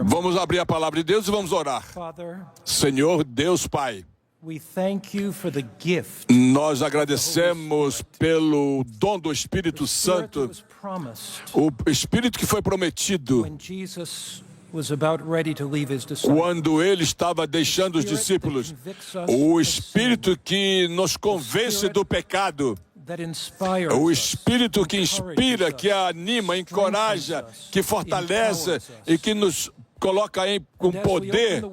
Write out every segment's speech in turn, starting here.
Vamos abrir a palavra de Deus e vamos orar. Senhor Deus Pai, nós agradecemos pelo dom do Espírito Santo, o Espírito que foi prometido quando ele estava deixando os discípulos, o Espírito que nos convence do pecado, o Espírito que inspira, que anima, encoraja, que fortalece e que nos coloca com poder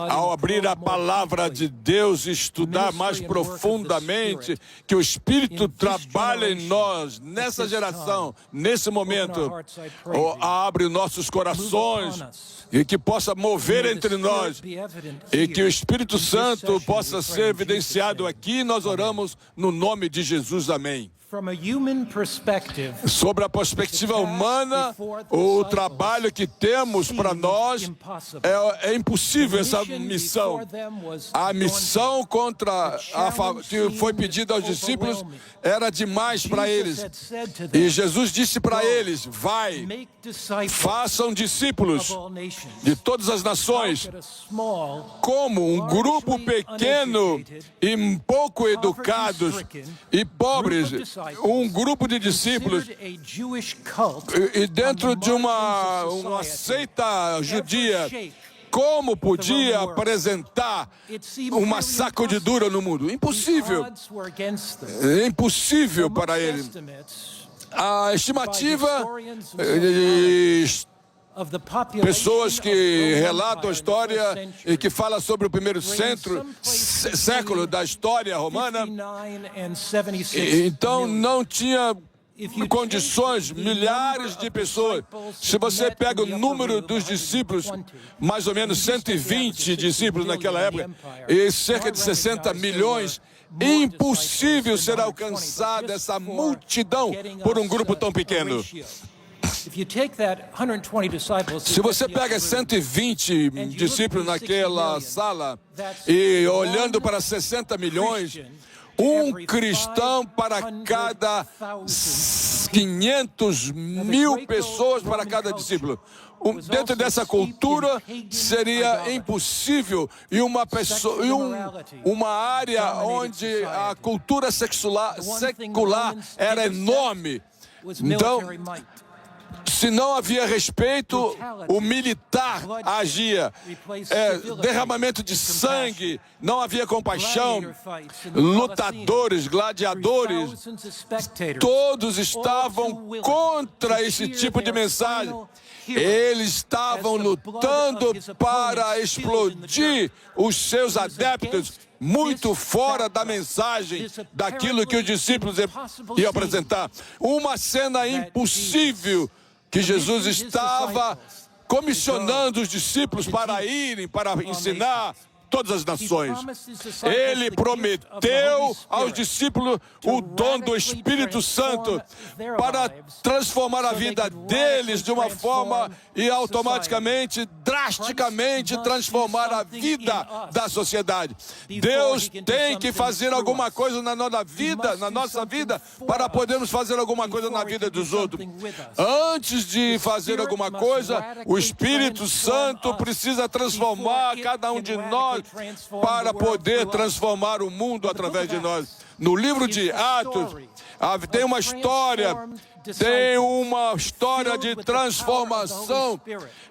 ao abrir a palavra de Deus e estudar mais profundamente, que o Espírito trabalha em nós, nessa geração, nesse momento, abre nossos corações e que possa mover entre nós e que o Espírito Santo possa ser evidenciado aqui. Nós oramos no nome de Jesus, amém. Sobre a perspectiva humana, o trabalho que temos para nós é impossível essa missão. A missão que foi pedida aos discípulos era demais para eles. E Jesus disse para eles: vai, façam discípulos de todas as nações. Como um grupo pequeno e pouco educados e pobres, um grupo de discípulos, e dentro de uma seita judia, como podia apresentar uma sacudidura no mundo? Impossível. É impossível para ele. A estimativa pessoas que relatam a história e que falam sobre o primeiro século da história romana, então não tinha condições, milhares de pessoas. Se você pega o número dos discípulos, mais ou menos 120 discípulos naquela época, e cerca de 60 milhões, impossível ser alcançada essa multidão por um grupo tão pequeno. Se você pega 120 discípulos naquela sala e olhando para 60 milhões, um cristão para cada 500 mil pessoas para cada discípulo. Dentro dessa cultura seria impossível, e uma área onde a cultura secular era enorme. Então, se não havia respeito, o militar agia. Derramamento de sangue, não havia compaixão. Lutadores, gladiadores, todos estavam contra esse tipo de mensagem. Eles estavam lutando para explodir os seus adeptos, muito fora da mensagem, daquilo que os discípulos iam apresentar. Uma cena impossível, que Jesus estava comissionando os discípulos para irem, para ensinar todas as nações. Ele prometeu aos discípulos o dom do Espírito Santo para transformar a vida deles de uma forma e automaticamente, drasticamente transformar a vida da sociedade. Deus tem que fazer alguma coisa na nossa vida, para podermos fazer alguma coisa na vida dos outros. Antes de fazer alguma coisa, o Espírito Santo precisa transformar cada um de nós para poder transformar o mundo através de nós. No livro de Atos, tem uma história de transformação,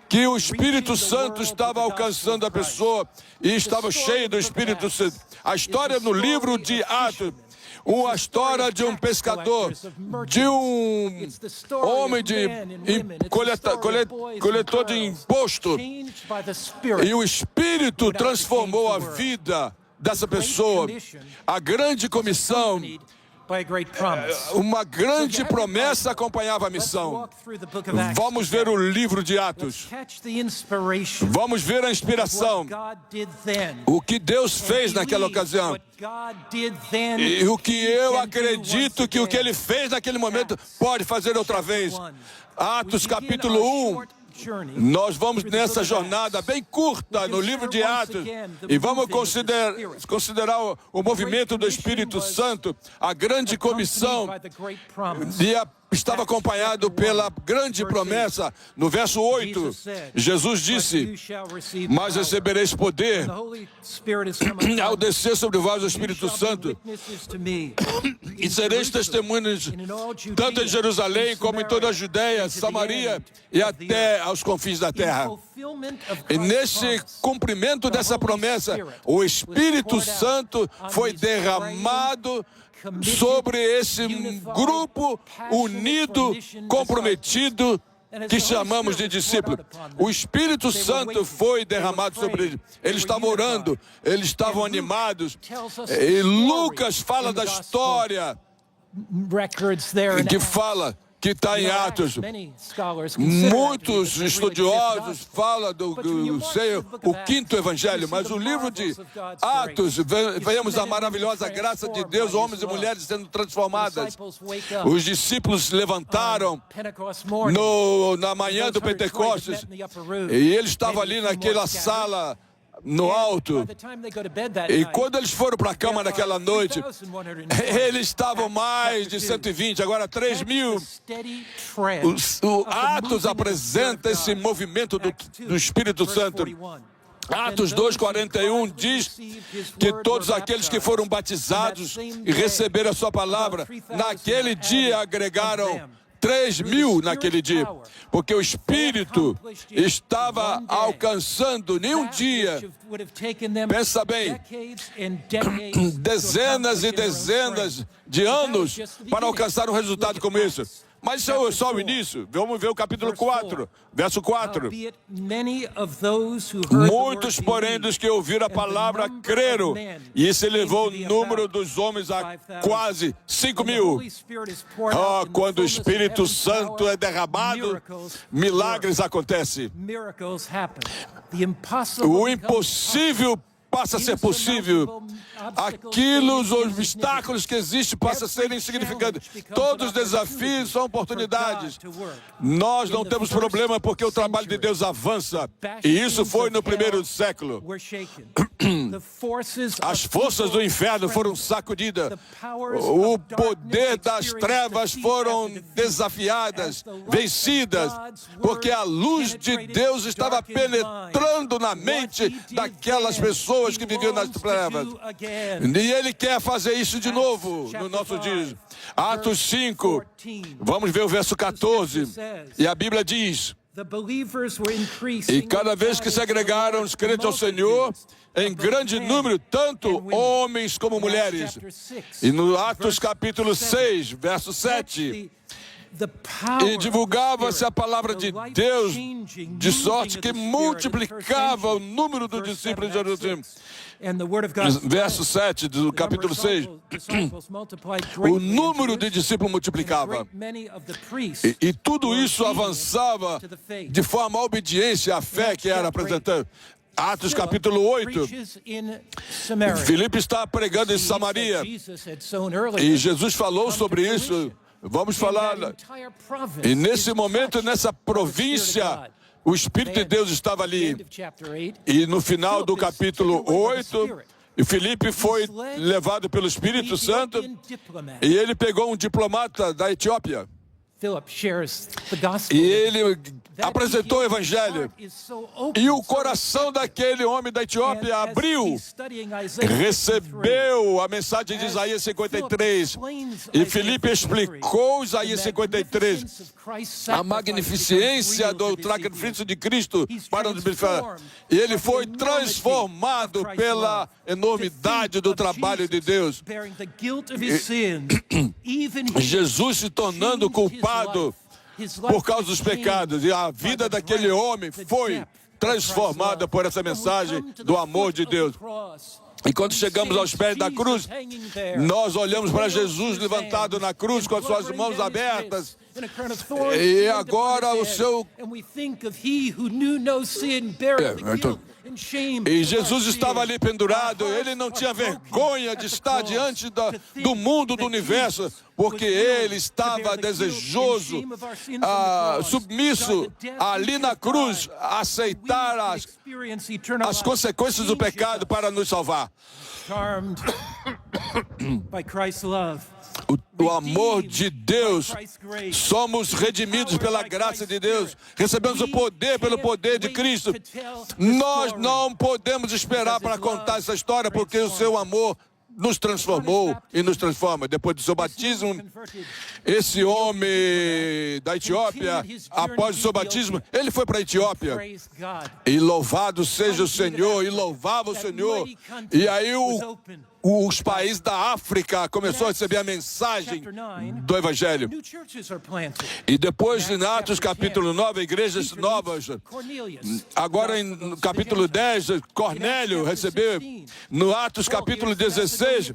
que o Espírito Santo estava alcançando a pessoa e estava cheio do Espírito Santo. A história no livro de Atos, uma história de um pescador, de um homem coletor de imposto, e o Espírito transformou a vida dessa pessoa. A grande comissão, uma grande promessa acompanhava a missão. Vamos ver o livro de Atos. Vamos ver a inspiração. O que Deus fez naquela ocasião. E o que eu acredito que o que Ele fez naquele momento pode fazer outra vez. Atos capítulo 1. Nós vamos nessa jornada bem curta no livro de Atos e vamos considerar o movimento do Espírito Santo, a grande comissão, e a estava acompanhado pela grande promessa. No verso 8, Jesus disse: mas recebereis poder ao descer sobre vós o Espírito Santo, e sereis testemunhas tanto em Jerusalém como em toda a Judéia, Samaria e até aos confins da terra. E nesse cumprimento dessa promessa, o Espírito Santo foi derramado sobre esse grupo unido, comprometido, que chamamos de discípulo. O Espírito Santo foi derramado sobre eles. Eles estavam orando, eles estavam animados. E Lucas fala da história que fala, que está em Atos. Muitos estudiosos falam do o quinto evangelho, mas o livro de Atos, vemos a maravilhosa graça de Deus, homens e mulheres sendo transformadas. Os discípulos levantaram na manhã do Pentecostes, e eles estavam ali naquela sala no alto, e quando eles foram para a cama naquela noite, eles estavam mais de 120, agora 3.000. O Atos apresenta esse movimento do Espírito Santo. Atos 2:41 diz que todos aqueles que foram batizados e receberam a sua palavra, naquele dia agregaram 3.000 naquele dia, porque o Espírito estava alcançando em um dia, pensa bem, dezenas e dezenas de anos para alcançar um resultado como esse. Mas isso é só o início. Vamos ver o capítulo 4, verso 4. Muitos, porém, dos que ouviram a palavra creram, e isso elevou o número dos homens a quase 5.000. Quando o Espírito Santo é derramado, milagres acontecem. O impossível passa a ser possível. Os obstáculos que existem passam a ser insignificantes. Todos os desafios são oportunidades. Nós não temos problema porque o trabalho de Deus avança. E isso foi no primeiro século. As forças do inferno foram sacudidas. O poder das trevas foram desafiadas, vencidas, porque a luz de Deus estava penetrando na mente daquelas pessoas que viviam nas trevas. E Ele quer fazer isso de novo no nosso dia. Atos 5, vamos ver o verso 14. E a Bíblia diz: e cada vez que se agregaram os crentes ao Senhor, em grande número, tanto homens como mulheres. E no Atos capítulo 6, verso 7, e divulgava-se a palavra de Deus, de sorte que multiplicava o número dos discípulos de Jerusalém. Verso 7 do capítulo 6, o número de discípulos multiplicava. E tudo isso avançava de forma à obediência à fé que era apresentada. Atos capítulo 8, Filipe está pregando em Samaria, e Jesus falou sobre isso. Vamos falar. E nesse momento, nessa província, o Espírito de Deus estava ali. E no final do capítulo 8, Filipe foi levado pelo Espírito Santo, e ele pegou um diplomata da Etiópia. E ele apresentou o Evangelho. E o coração daquele homem da Etiópia abriu, recebeu a mensagem de Isaías 53. E Filipe explicou Isaías 53, a magnificência do sacrifício de Cristo para nos beneficiar. E ele foi transformado pela enormidade do trabalho de Deus. Jesus se tornando culpado por causa dos pecados, e a vida daquele homem foi transformada por essa mensagem do amor de Deus. E quando chegamos aos pés da cruz, nós olhamos para Jesus levantado na cruz com as suas mãos abertas, e agora o seu... E Jesus estava ali pendurado. Ele não tinha vergonha de estar diante do mundo, do universo, porque ele estava desejoso, submisso ali na cruz, a aceitar as consequências do pecado para nos salvar. o amor de Deus, somos redimidos pela graça de Deus, recebemos o poder pelo poder de Cristo. Nós não podemos esperar para contar essa história, porque o seu amor nos transformou e nos transforma. Depois do seu batismo, esse homem da Etiópia, após o seu batismo, ele foi para a Etiópia. E louvado seja o Senhor, e louvava o Senhor. E aí os países da África começaram a receber a mensagem do Evangelho. E depois, em Atos capítulo 9, igrejas novas. Agora, no capítulo 10, Cornélio recebeu. No Atos capítulo 16,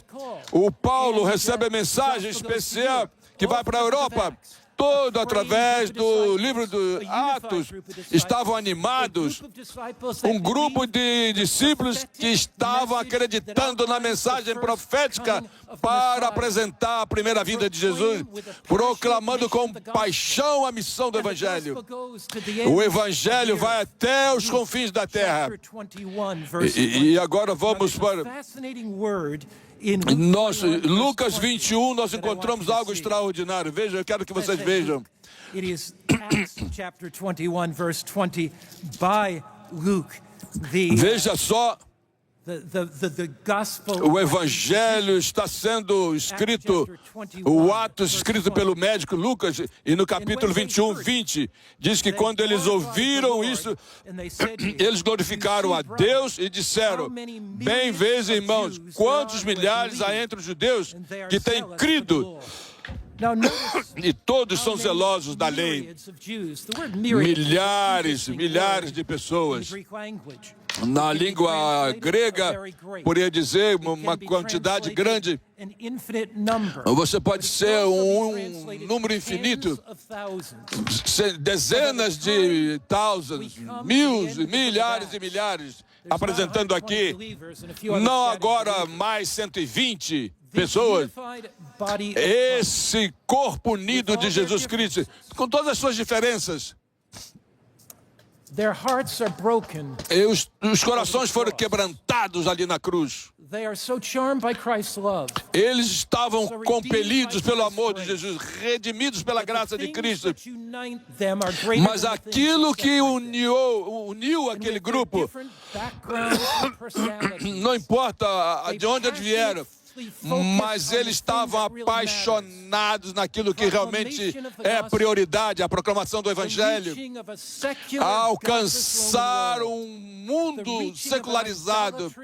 o Paulo recebe a mensagem especial que vai para a Europa. Todo através do livro dos Atos, estavam animados, um grupo de discípulos que estavam acreditando na mensagem profética para apresentar a primeira vinda de Jesus, proclamando com paixão a missão do Evangelho. O Evangelho vai até os confins da terra. E agora vamos para... Lucas 21, nós encontramos algo extraordinário. Veja, eu quero que vocês vejam. It is Acts chapter 21, verse 20, by Luke. Veja só, the gospel. o Evangelho está sendo escrito, o Atos escrito pelo médico Lucas, e no capítulo 21, 20, diz que quando eles ouviram isso, eles glorificaram a Deus e disseram: bem vês, irmãos, quantos milhares há entre os judeus que têm crido, e todos são zelosos da lei. Milhares de pessoas. Na língua grega, poderia dizer uma quantidade grande. Você pode ser um número infinito, dezenas de thousands, milhares e milhares, apresentando aqui, não agora mais 120 pessoas. Esse corpo unido de Jesus Cristo, com todas as suas diferenças. Their hearts are broken. Os corações foram quebrantados ali na cruz. They are so charmed by Christ's love. Eles estavam compelidos pelo amor de Jesus, redimidos pela graça de Cristo. Mas aquilo que uniu aquele grupo, não importa de onde eles vieram, mas eles estavam apaixonados naquilo que realmente é prioridade, a proclamação do Evangelho, alcançar um mundo secularizado.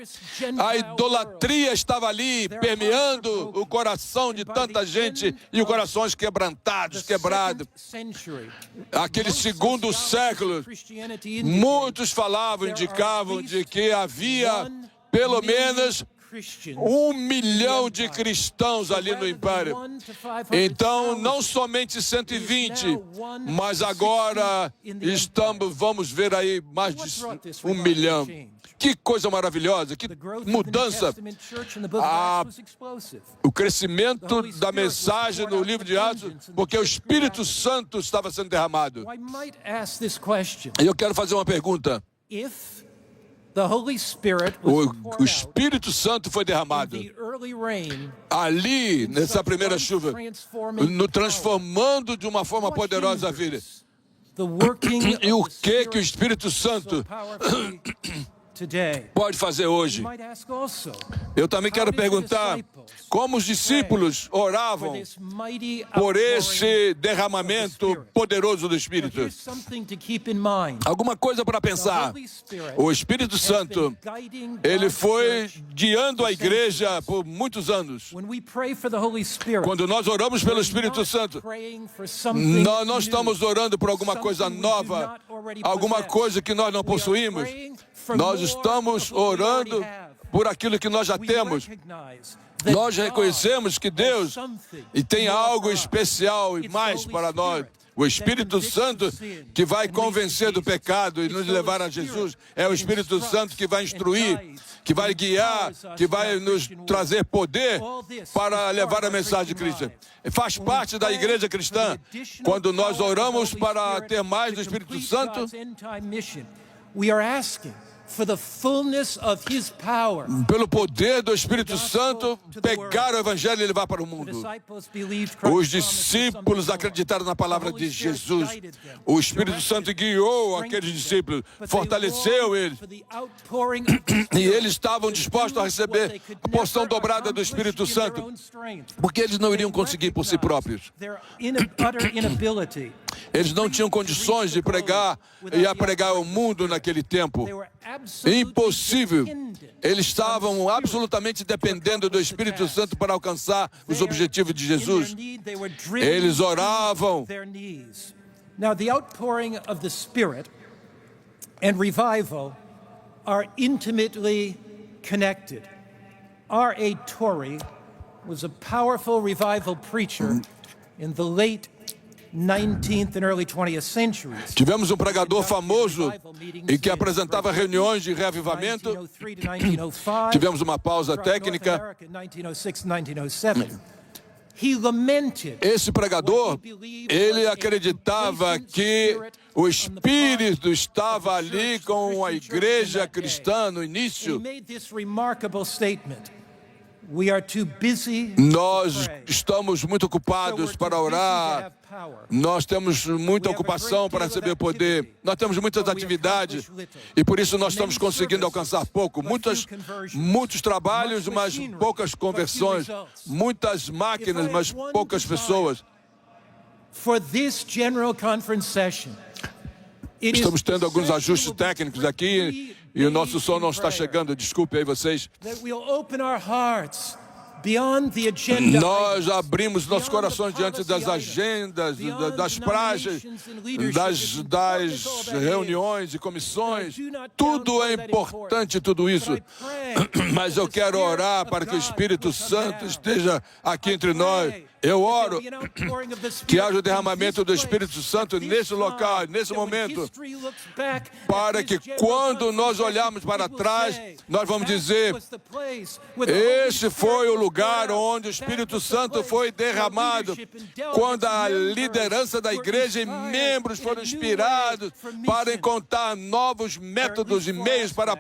A idolatria estava ali, permeando o coração de tanta gente, e os corações quebrantados, quebrados. Aquele segundo século, muitos falavam, indicavam de que havia pelo menos 1 milhão de cristãos ali no Império. Então, não somente 120, mas agora vamos ver aí mais de 1 milhão. Que coisa maravilhosa, que mudança. O crescimento da mensagem no livro de Atos, porque o Espírito Santo estava sendo derramado. E eu quero fazer uma pergunta. O Espírito Santo foi derramado ali, nessa primeira chuva, transformando de uma forma poderosa a vida. E o que o Espírito Santo pode fazer hoje? Eu também quero perguntar como os discípulos oravam por esse derramamento poderoso do Espírito. Alguma coisa para pensar. O Espírito Santo, ele foi guiando a igreja por muitos anos. Quando nós oramos pelo Espírito Santo, nós não estamos orando por alguma coisa nova, alguma coisa que nós não possuímos. Nós estamos orando por aquilo que nós já temos. Nós reconhecemos que Deus tem algo especial e mais para nós. O Espírito Santo que vai convencer do pecado e nos levar a Jesus. É o Espírito Santo que vai instruir, que vai guiar, que vai nos trazer poder para levar a mensagem de Cristo. Faz parte da igreja cristã. Quando nós oramos para ter mais do Espírito Santo, for the fullness of his power. Pelo poder do Espírito Santo, pegar o Evangelho e levar para o mundo. Os discípulos acreditaram na palavra de Jesus. O Espírito Santo guiou aqueles discípulos, fortaleceu eles. E eles estavam dispostos a receber a porção dobrada do Espírito Santo, porque eles não iriam conseguir por si próprios. Eles não tinham condições de pregar e a pregar ao mundo naquele tempo. Impossível. Eles estavam absolutamente dependendo do Espírito Santo para alcançar os objetivos de Jesus. Eles oravam. Now, the outpouring of the Spirit and revival are intimately connected. R.A. Torrey was a powerful revival preacher in the late 19th and early 20th centuries. Tivemos um pregador famoso e que apresentava reuniões de reavivamento. Tivemos uma pausa técnica. Esse pregador, ele acreditava que o Espírito estava ali com a igreja cristã no início. Nós estamos muito ocupados para orar. Nós temos muita ocupação para receber poder. Nós temos muitas atividades e por isso nós estamos conseguindo alcançar pouco. Muitos trabalhos, mas poucas conversões. Muitas máquinas, mas poucas pessoas. Estamos tendo alguns ajustes técnicos aqui e o nosso som não está chegando. Desculpe aí vocês. Nós abrimos nossos corações diante das agendas, das praxes, das reuniões e comissões. Tudo é importante, tudo isso. Mas eu quero orar para que o Espírito Santo esteja aqui entre nós. Eu oro que haja o derramamento do Espírito Santo nesse local, nesse momento, para que quando nós olharmos para trás, nós vamos dizer: esse foi o lugar onde o Espírito Santo foi derramado, quando a liderança da igreja e membros foram inspirados para encontrar novos métodos e meios para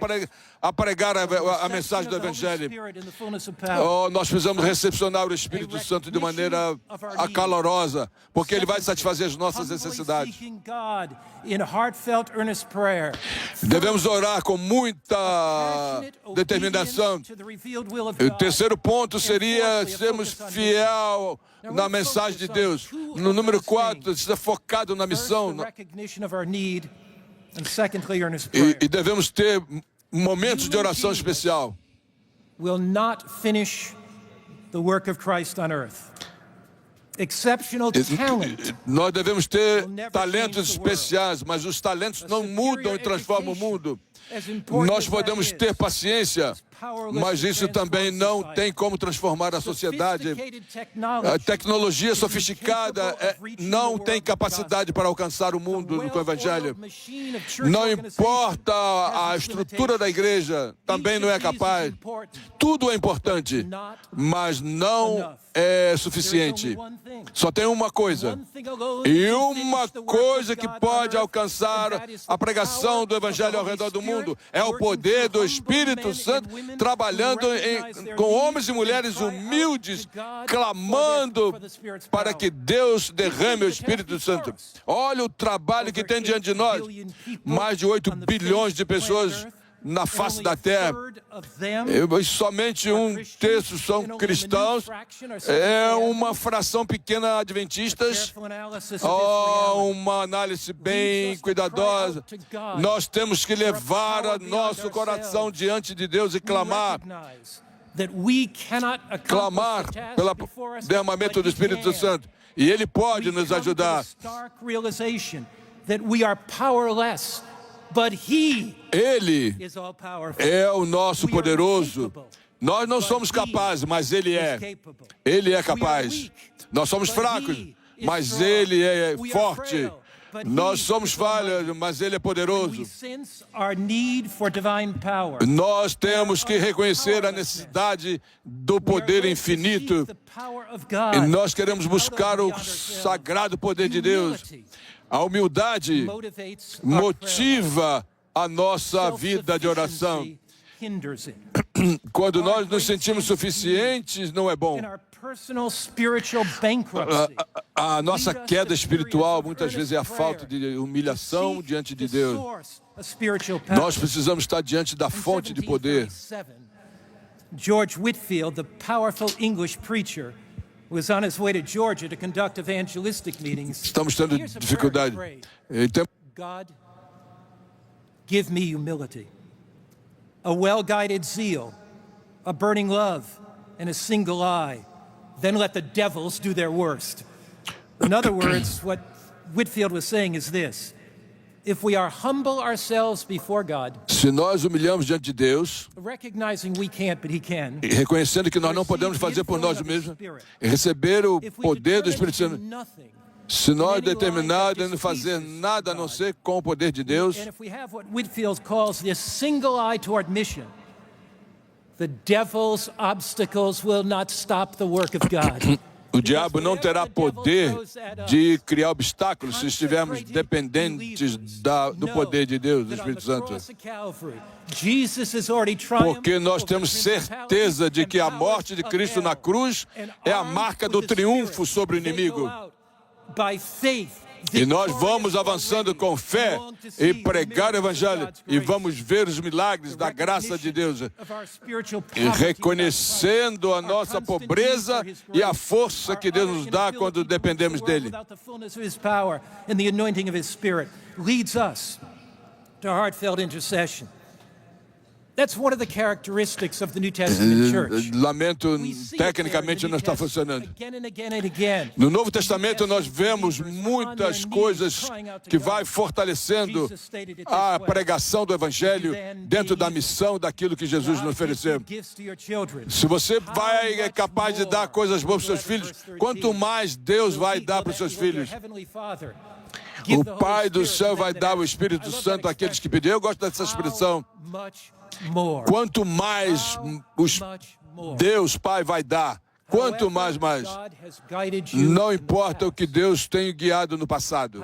pregar a mensagem do Evangelho. Nós precisamos recepcionar o Espírito Santo de maneira acalorosa, porque ele vai satisfazer as nossas necessidades. Devemos orar com muita determinação. O terceiro ponto seria sermos fiel na mensagem de Deus. No número 4, ser focado na missão. E devemos ter momentos de oração especial. Will not finish the work of Christ on earth. Exceptional talent. Nós devemos ter talentos especiais, mas os talentos não mudam e transformam o mundo. Nós podemos ter paciência, mas isso também não tem como transformar a sociedade. A tecnologia sofisticada não tem capacidade para alcançar o mundo com o Evangelho. Não importa a estrutura da igreja, também não é capaz. Tudo é importante, mas não é suficiente. Só tem uma coisa. E uma coisa que pode alcançar a pregação do Evangelho ao redor do mundo é o poder do Espírito Santo trabalhando com homens e mulheres humildes, clamando para que Deus derrame o Espírito Santo. Olha o trabalho que tem diante de nós. Mais de 8 bilhões de pessoas na face da terra. Somente um terço são cristãos. É uma fração pequena adventistas. Uma análise bem cuidadosa. Nós temos que levar o nosso coração diante de Deus e clamar pelo derramamento do Espírito Santo. E Ele pode nos ajudar. Ele é o nosso poderoso. Nós não somos capazes, mas Ele é. Ele é capaz. Nós somos fracos, mas Ele é forte. Nós somos falhos, mas Ele é poderoso. Nós temos que reconhecer a necessidade do poder infinito. E nós queremos buscar o sagrado poder de Deus. A humildade motiva a nossa vida de oração. Self-sufficiency hinders it. Quando nós nos sentimos suficientes, não é bom. In our personal spiritual bankruptcy, A nossa queda espiritual muitas vezes é a falta de humilhação diante de Deus. Nós precisamos estar diante da fonte de poder. George Whitefield, the powerful English preacher, was on his way to Georgia to conduct evangelistic meetings. Estamos tendo Here's a prayer dificuldade. he prayed. Então, God, give me humility, a well-guided zeal, a burning love, and a single eye. Then let the devils do their worst. In other words, what Whitefield was saying is this: if we are humble ourselves before God, se nós humilhamos diante de Deus, recognizing we can't, but He can, e reconhecendo que nós não podemos fazer por nós mesmos, e receber o if we poder do determine Espírito to do Santo, nothing, se nós determinados a não fazer nada a não ser com o poder de Deus, and if we have what Whitefield calls this single eye toward mission, the devil's obstacles will not stop the work of God. o diabo não terá poder de criar obstáculos se estivermos dependentes do poder de Deus, do Espírito Santo. Porque nós temos certeza de que a morte de Cristo na cruz é a marca do triunfo sobre o inimigo. E nós vamos avançando com fé e pregar o Evangelho e vamos ver os milagres da graça de Deus. E reconhecendo a nossa pobreza e a força que Deus nos dá quando dependemos dEle. That's one of the characteristics of the New Testament church. Lamento, tecnicamente não está funcionando. No Novo Testamento nós vemos muitas coisas que vai fortalecendo a pregação do Evangelho dentro da missão daquilo que Jesus nos ofereceu. Se você é capaz de dar coisas boas para os seus filhos, quanto mais Deus vai dar para os seus filhos. O Pai do céu vai dar o Espírito Santo àqueles que pedirem. Eu gosto dessa expressão. Quanto mais Deus Pai vai dar, quanto mais. Não importa o que Deus tem guiado no passado.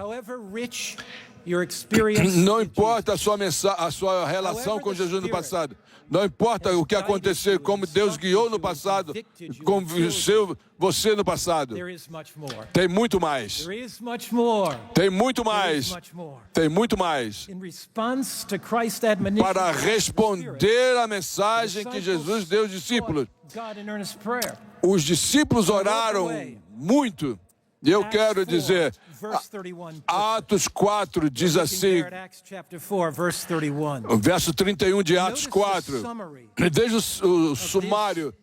Não importa a sua relação com Jesus no passado. Não importa o que aconteceu, como Deus guiou no passado, convenceu você no passado. Tem muito mais. Tem muito mais. Tem muito mais. Para responder à mensagem que Jesus deu aos discípulos. Os discípulos oraram muito. E eu quero dizer, Atos 4 diz assim, o verso 31 de Atos 4, desde o sumário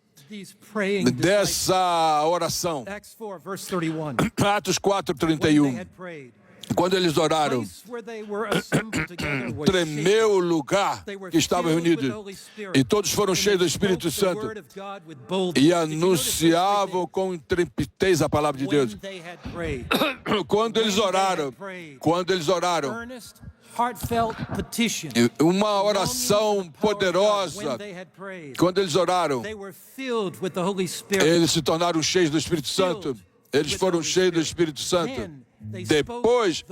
dessa oração, Atos 4, 31. Quando eles oraram, tremeu o lugar que estava reunido e todos foram cheios do Espírito Santo e anunciavam com intrepidez a palavra de Deus. Quando eles oraram, uma oração poderosa, quando eles oraram, eles se tornaram cheios do Espírito Santo. Eles foram cheios do Espírito Santo. Depois,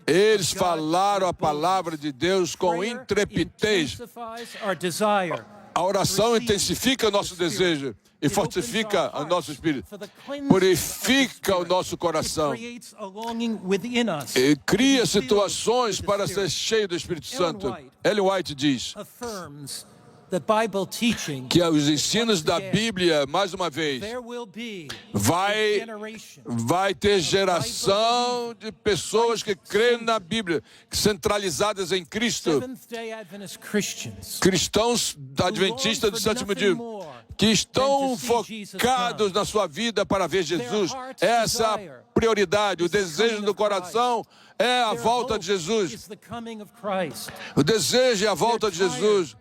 eles falaram a palavra de Deus com intrepidez. A oração intensifica o nosso desejo e fortifica o nosso espírito. Purifica o nosso coração. E cria situações para ser cheio do Espírito Santo. Ellen White diz que os ensinos da Bíblia, mais uma vez, vai ter geração de pessoas que creem na Bíblia, centralizadas em Cristo, cristãos adventistas do sétimo dia, que estão focados na sua vida para ver Jesus. Essa é a prioridade, o desejo do coração é a volta de Jesus. O desejo é a volta de Jesus.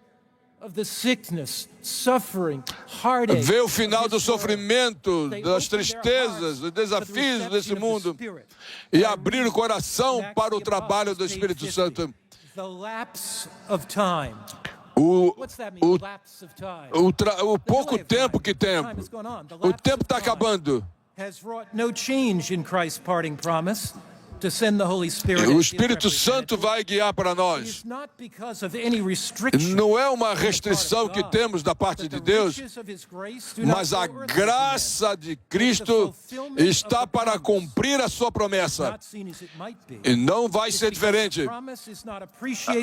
Ver o final do sofrimento, das tristezas, dos desafios desse mundo e abrir o coração para o trabalho do Espírito Santo. O pouco tempo que temos. O tempo está acabando. to send the Holy Spirit. O Espírito Santo vai guiar para nós. Não é uma restrição que temos da parte de Deus, mas a graça de Cristo está para cumprir a sua promessa. E não vai ser diferente,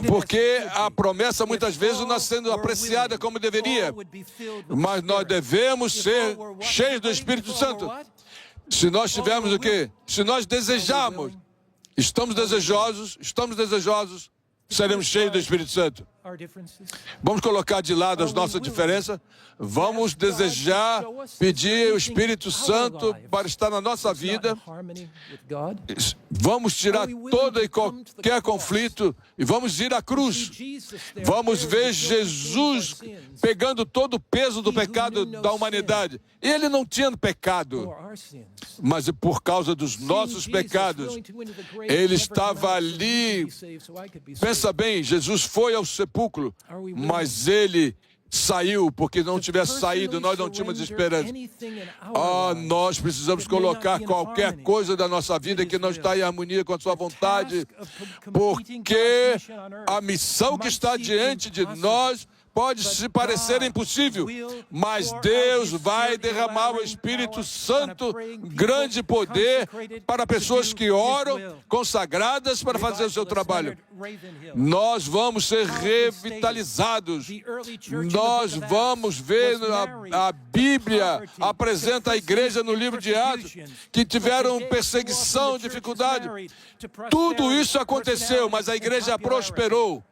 porque a promessa muitas vezes não está sendo apreciada como deveria. Mas nós devemos ser cheios do Espírito Santo. Se nós tivermos o quê? Se nós desejamos, estamos desejosos, seremos cheios do Espírito Santo. Vamos colocar de lado as nossas diferenças. Vamos desejar, pedir o Espírito Santo para estar na nossa vida. Vamos tirar todo e qualquer conflito e vamos ir à cruz. Vamos ver Jesus pegando todo o peso do pecado da humanidade. Ele não tinha pecado, mas por causa dos nossos pecados, ele estava ali. Pensa bem, Jesus foi ao sepulcro, mas ele saiu, porque não tivesse saído, nós não tínhamos esperança. Nós precisamos colocar qualquer coisa da nossa vida que não está em harmonia com a sua vontade, porque a missão que está diante de nós pode se parecer impossível, mas Deus vai derramar o Espírito Santo, grande poder, para pessoas que oram, consagradas para fazer o seu trabalho. Nós vamos ser revitalizados. Nós vamos ver, a Bíblia apresenta a igreja no livro de Atos, que tiveram perseguição, dificuldade. Tudo isso aconteceu, mas a igreja prosperou.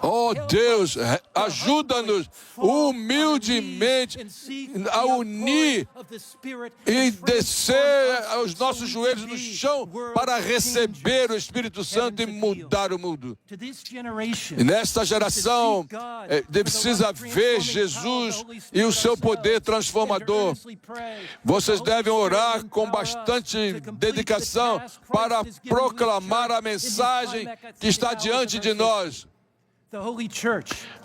Oh Deus, ajuda-nos humildemente a unir e descer os nossos joelhos no chão para receber o Espírito Santo e mudar o mundo. E nesta geração, precisa ver Jesus e o seu poder transformador. Vocês devem orar com bastante dedicação para proclamar a mensagem que está diante de nós.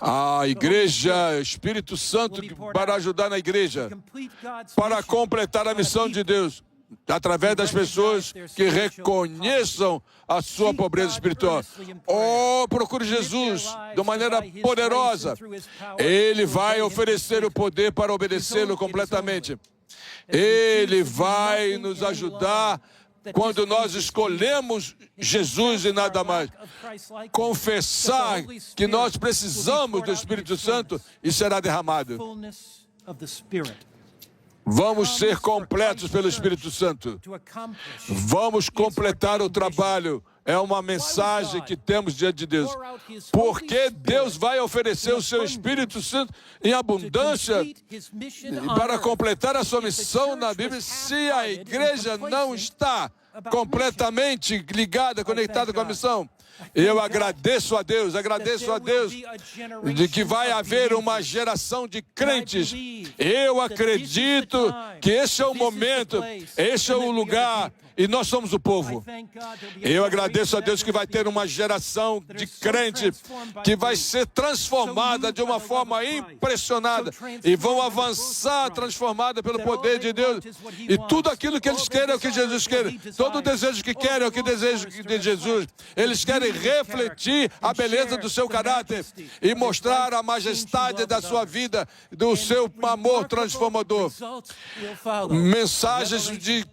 A igreja, Espírito Santo para ajudar na igreja, para completar a missão de Deus, através das pessoas que reconheçam a sua pobreza espiritual. Procure Jesus de maneira poderosa. Ele vai oferecer o poder para obedecê-lo completamente. Ele vai nos ajudar quando nós escolhemos Jesus e nada mais. Confessar que nós precisamos do Espírito Santo e será derramado. Vamos ser completos pelo Espírito Santo. Vamos completar o trabalho. É uma mensagem que temos diante de Deus. Porque Deus vai oferecer o seu Espírito Santo em abundância para completar a sua missão na Bíblia. Se a igreja não está completamente ligada, conectada com a missão, eu agradeço a Deus de que vai haver uma geração de crentes. Eu acredito que esse é o momento, esse é o lugar, e nós somos o povo. Eu agradeço a Deus que vai ter uma geração de crente que vai ser transformada de uma forma impressionada e vão avançar transformada pelo poder de Deus. E tudo aquilo que eles querem é o que Jesus quer. Todo o desejo que querem é o que desejo de Jesus. Eles querem refletir a beleza do seu caráter e mostrar a majestade da sua vida, do seu amor transformador. Mensagens de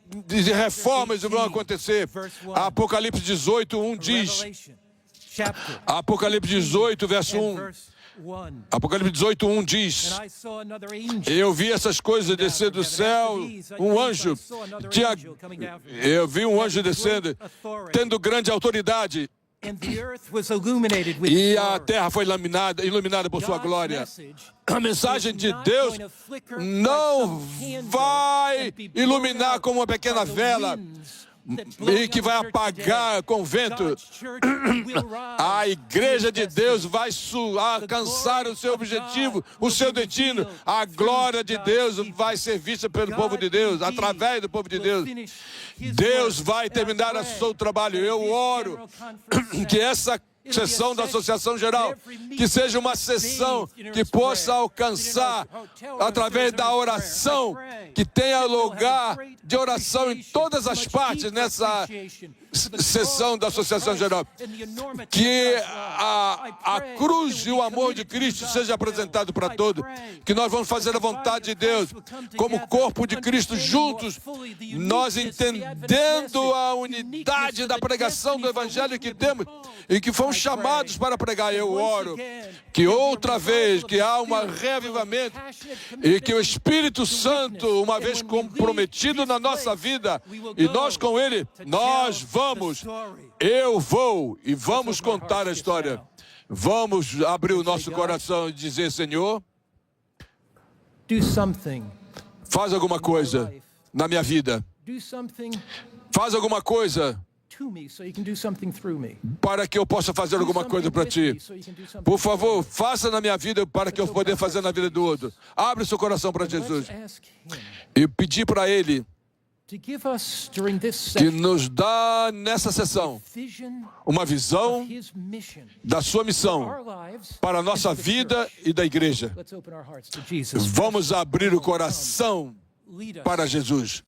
reforma vão acontecer. Apocalipse 18:1 diz. Apocalipse 18, verso 1. Apocalipse 18:1 diz: eu vi essas coisas descer do céu, um anjo. Eu vi um anjo descendo, tendo grande autoridade. E a terra foi iluminada por sua glória. A mensagem de Deus não vai iluminar como uma pequena vela e que vai apagar com o vento. A igreja de Deus vai alcançar o seu objetivo, o seu destino. A glória de Deus vai ser vista pelo povo de Deus, através do povo de Deus. Deus vai terminar o seu trabalho. Eu oro que essa sessão da Associação Geral, que seja uma sessão que possa alcançar, através da oração, que tenha lugar de oração em todas as partes nessa sessão da Associação Geral. Que a cruz e o amor de Cristo seja apresentado para todos. Que nós vamos fazer a vontade de Deus, como corpo de Cristo juntos, nós entendendo a unidade da pregação do Evangelho que temos e que fomos chamados para pregar. Eu oro que outra vez, que há um reavivamento e que o Espírito Santo, uma vez comprometido na nossa vida, e nós com Ele, nós vamos, eu vou e vamos contar a história. Vamos abrir o nosso coração e dizer: Senhor, faz alguma coisa na minha vida. Faz alguma coisa para que eu possa fazer alguma coisa para Ti. Por favor, faça na minha vida para que eu possa fazer na vida do outro. Abre o seu coração para Jesus. E pedir para Ele que nos dá nessa sessão uma visão da sua missão para a nossa vida e da igreja. Vamos abrir o coração para Jesus.